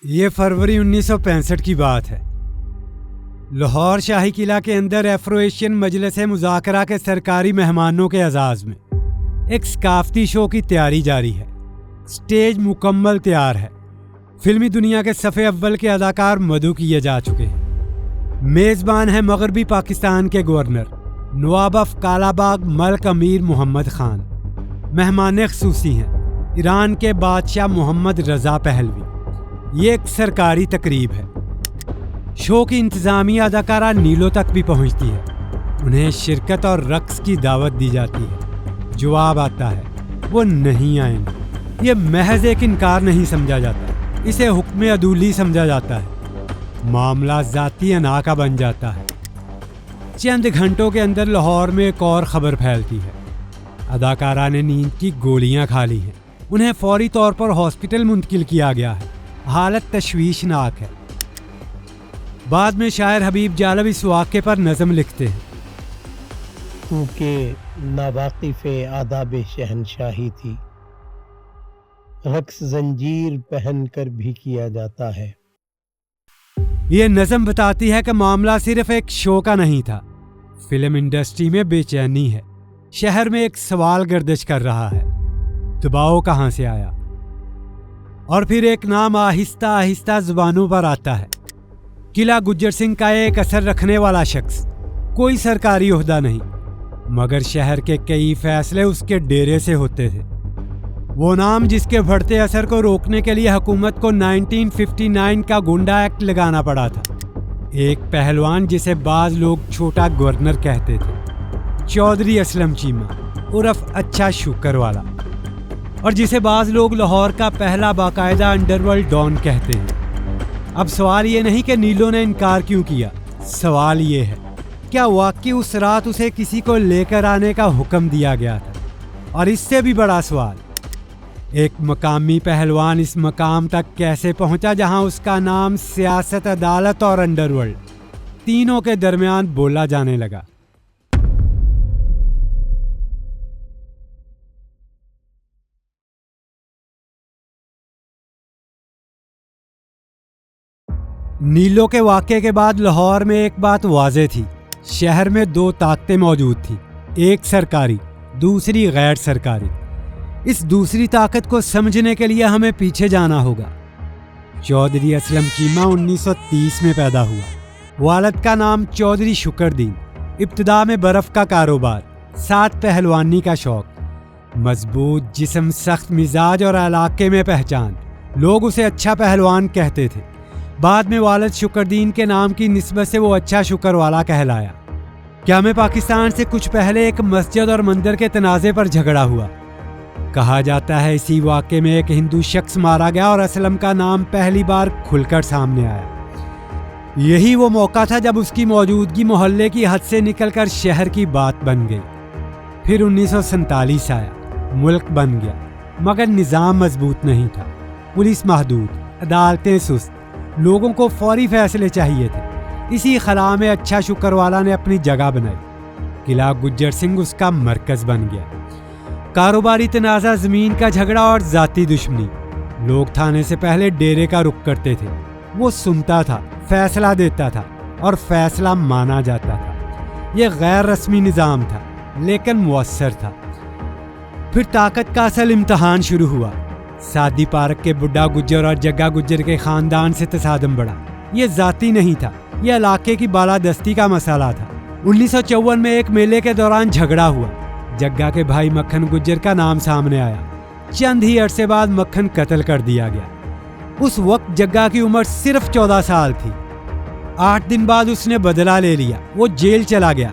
یہ فروری 1965 کی بات ہے۔ لاہور شاہی قلعہ کے اندر ایفرو ایشین مجلس مذاکرہ کے سرکاری مہمانوں کے اعزاز میں ایک ثقافتی شو کی تیاری جاری ہے۔ سٹیج مکمل تیار ہے۔ فلمی دنیا کے صفحے اول کے اداکار مدعو کیے جا چکے ہیں۔ میزبان ہیں مغربی پاکستان کے governor Nawab of Kala Bagh ملک امیر محمد خان۔ مہمان خصوصی ہیں ایران کے بادشاہ محمد رضا پہلوی۔ یہ ایک سرکاری تقریب ہے۔ شو کی انتظامیہ اداکارہ نیلو تک بھی پہنچتی ہے۔ انہیں شرکت اور رقص کی دعوت دی جاتی ہے۔ جواب آتا ہے وہ نہیں آئیں گے۔ یہ محض ایک انکار نہیں سمجھا جاتا، اسے حکم عدولی سمجھا جاتا ہے۔ معاملہ ذاتی انا کا بن جاتا ہے۔ چند گھنٹوں کے اندر لاہور میں ایک اور خبر پھیلتی ہے۔ اداکارہ نے نیند کی گولیاں کھا لی ہیں۔ انہیں فوری طور پر ہاسپٹل منتقل کیا گیا ہے۔ حالت تشویشناک ہے۔ بعد میں شاعر حبیب جالب اس واقعے پر نظم لکھتے ہیں۔ کیونکہ ناواقف آداب شہنشاہی تھی، رقص زنجیر پہن کر بھی کیا جاتا ہے۔ یہ نظم بتاتی ہے کہ معاملہ صرف ایک شو کا نہیں تھا۔ فلم انڈسٹری میں بے چینی ہے۔ شہر میں ایک سوال گردش کر رہا ہے، دباؤ کہاں سے آیا؟ اور پھر ایک نام آہستہ آہستہ زبانوں پر آتا ہے۔ قلعہ گجر سنگھ کا ایک اثر رکھنے والا شخص، کوئی سرکاری عہدہ نہیں، مگر شہر کے کئی فیصلے اس کے ڈیرے سے ہوتے تھے۔ وہ نام جس کے بڑھتے اثر کو روکنے کے لیے حکومت کو 1959 کا گنڈا ایکٹ لگانا پڑا تھا۔ ایک پہلوان جسے بعض لوگ چھوٹا گورنر کہتے تھے، چودھری اسلم چیمہ عرف اچھا شکر والا، اور جسے بعض لوگ لاہور کا پہلا باقاعدہ انڈر ورلڈ ڈان کہتے ہیں۔ اب سوال یہ نہیں کہ نیلو نے انکار کیوں کیا، سوال یہ ہے کیا واقعی اس رات اسے کسی کو لے کر آنے کا حکم دیا گیا تھا؟ اور اس سے بھی بڑا سوال، ایک مقامی پہلوان اس مقام تک کیسے پہنچا جہاں اس کا نام سیاست، عدالت اور انڈر ورلڈ تینوں کے درمیان بولا جانے لگا؟ نیلو کے واقعے کے بعد لاہور میں ایک بات واضح تھی۔ شہر میں دو طاقتیں موجود تھیں، ایک سرکاری، دوسری غیر سرکاری۔ اس دوسری طاقت کو سمجھنے کے لیے ہمیں پیچھے جانا ہوگا۔ چودھری اسلم چیمہ 1930 میں پیدا ہوا۔ والد کا نام چودھری شکردین۔ ابتدا میں برف کا کاروبار، ساتھ پہلوانی کا شوق، مضبوط جسم، سخت مزاج اور علاقے میں پہچان۔ لوگ اسے اچھا پہلوان کہتے تھے۔ بعد میں والد شکردین کے نام کی نسبت سے وہ اچھا شکر والا کہلایا۔ کیا میں پاکستان سے کچھ پہلے ایک مسجد اور مندر کے تنازع پر جھگڑا ہوا۔ کہا جاتا ہے اسی واقعے میں ایک ہندو شخص مارا گیا اور اسلم کا نام پہلی بار کھل کر سامنے آیا۔ یہی وہ موقع تھا جب اس کی موجودگی محلے کی حد سے نکل کر شہر کی بات بن گئی۔ پھر 1947 آیا، ملک بن گیا، مگر نظام مضبوط نہیں تھا۔ پولیس محدود، عدالتیں سست، لوگوں کو فوری فیصلے چاہیے تھے۔ اسی خلا میں اچھا شکر والا نے اپنی جگہ بنائی۔ قلعہ گجر سنگھ اس کا مرکز بن گیا۔ کاروباری تنازع، زمین کا جھگڑا اور ذاتی دشمنی۔ لوگ تھانے سے پہلے ڈیرے کا رخ کرتے تھے۔ وہ سنتا تھا، فیصلہ دیتا تھا اور فیصلہ مانا جاتا تھا۔ یہ غیر رسمی نظام تھا لیکن مؤثر تھا۔ پھر طاقت کا اصل امتحان شروع ہوا۔ سادی پارک کے بڈھا گجر اور جگہ گجر کے خاندان سے تصادم بڑھا۔ یہ ذاتی نہیں تھا، یہ علاقے کی بالادستی کا مسئلہ تھا۔ 1954 میں ایک میلے کے دوران جھگڑا ہوا۔ جگہ کے بھائی مکھن گجر کا نام سامنے آیا۔ چند ہی عرصے بعد مکھن قتل کر دیا گیا۔ اس وقت جگہ کی عمر صرف 14 سال تھی۔ 8 دن بعد اس نے بدلہ لے لیا۔ وہ جیل چلا گیا۔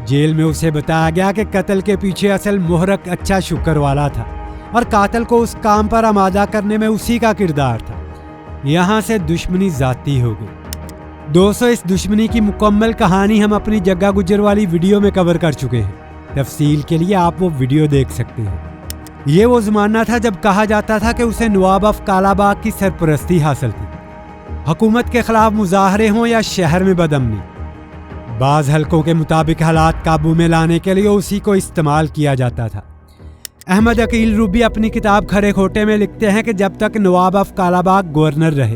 جیل میں اسے بتایا گیا کہ قتل کے پیچھے اصل محرک اچھا شکر والا تھا اور قاتل کو اس کام پر آمادہ کرنے میں اسی کا کردار تھا۔ یہاں سے دشمنی ذاتی ہو گئی۔ دوستو، اس دشمنی کی مکمل کہانی ہم اپنی جگہ گجر والی ویڈیو میں کور کر چکے ہیں۔ تفصیل کے لیے آپ وہ ویڈیو دیکھ سکتے ہیں۔ یہ وہ زمانہ تھا جب کہا جاتا تھا کہ اسے نواب آف کالا باغ کی سرپرستی حاصل تھی۔ حکومت کے خلاف مظاہرے ہوں یا شہر میں بدامنی، بعض حلقوں کے مطابق حالات قابو میں لانے کے لیے اسی کو استعمال کیا جاتا تھا۔ احمد عقیل روبی اپنی کتاب کھرے کھوٹے میں لکھتے ہیں کہ جب تک نواب آف کالا باغ گورنر رہے،